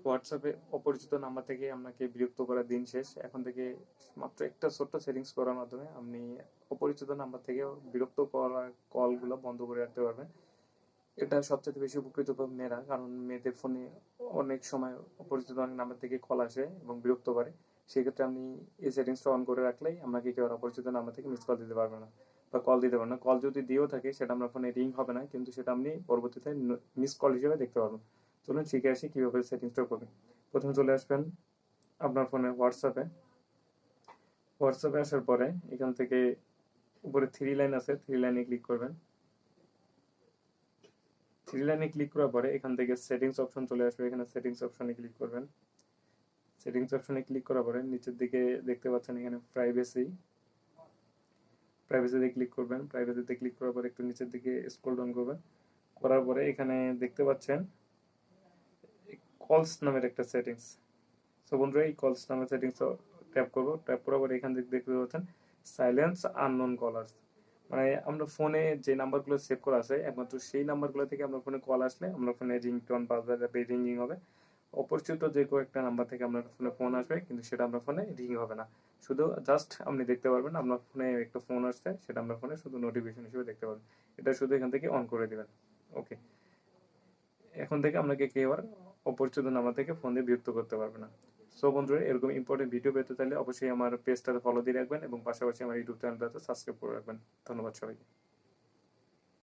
হোয়াটসঅ্যাপে অপরিচিত নাম্বার থেকে আপনাকে বিরক্ত করার দিন শেষ। এখন থেকে মাত্র একটা ছোট্ট সেটিংস করার মাধ্যমে আপনি অপরিচিত নাম্বার থেকে বিরক্ত করা কলগুলো বন্ধ করে রাখতে পারবেন। এটা সবচেয়ে বেশি উপকৃত পাবে মেয়েরা, কারণ মেয়েদের ফোনে অনেক সময় অপরিচিত অনেক নাম্বার থেকে কল আসে এবং বিরক্ত করে। সেক্ষেত্রে আপনি এই সেটিংসটা অন করে রাখলেই আপনাকে কেউ অপরিচিত নাম্বার থেকে মিস কল দিতে পারবে না বা কল দিতে পারবে না। কল যদি দিয়েও থাকে সেটা আপনার ফোনে রিং হবে না, কিন্তু সেটা আপনি পরবর্তীতে মিস কল হিসেবে দেখতে পারবেন। চলুন শিখে আসি কীভাবে সেটিংসটা করবেন। প্রথমে চলে আসবেন আপনার ফোনে হোয়াটসঅ্যাপে আসার পরে এখান থেকে উপরে থ্রি লাইন আছে, থ্রি লাইনে ক্লিক করবেন। থ্রি লাইনে ক্লিক করার পরে এখান থেকে সেটিংস অপশন চলে আসবে, এখানে সেটিংস অপশনে ক্লিক করবেন। সেটিংস অপশনে ক্লিক করার পরে নিচের দিকে দেখতে পাচ্ছেন এখানে প্রাইভেসিতে ক্লিক করবেন। প্রাইভেসিতে ক্লিক করার পরে একটু নিচের দিকে স্ক্রল ডাউন করবেন। করার পরে এখানে দেখতে পাচ্ছেন কলস নামের একটা সেটিংস। সো বন্ধুরা, এই কলস নামের সেটিংস ট্যাপ করবো। ট্যাপ করার পরে এখান থেকে দেখতে পাচ্ছেন সাইলেন্স আননোন কলার্স, মানে আমরা ফোনে যে নাম্বারগুলো সেভ করা আছে একমাত্র সেই নাম্বারগুলো থেকে আপনার ফোনে কল আসলে আপনার ফোনে রিংটোন বাজবে, রিঙ্গিং হবে। অপরিচিত যে কয়েকটা নাম্বার থেকে আপনার ফোনে ফোন আসবে, কিন্তু সেটা আপনার ফোনে রিং হবে না। শুধু জাস্ট আপনি দেখতে পারবেন আপনার ফোনে একটা ফোন আসছে, সেটা আপনার ফোনে শুধু নোটিফিকেশন হিসেবে দেখতে পারবেন। এটা শুধু এখান থেকে অন করে দেবেন। ওকে, এখন থেকে আপনাকে কেউ আর অপরিচিত নাম্বার থেকে ফোন দিয়ে বিরক্ত করতে পারবে না। সো বন্ধুরা, এরকম ইম্পর্টেন্ট ভিডিও পেতে চাইলে অবশ্যই আমার পেজটাতে ফলো দিয়ে রাখবেন এবং পাশাপাশি আমার ইউটিউব চ্যানেলটাতে সাবস্ক্রাইব করে রাখবেন। ধন্যবাদ সবাইকে।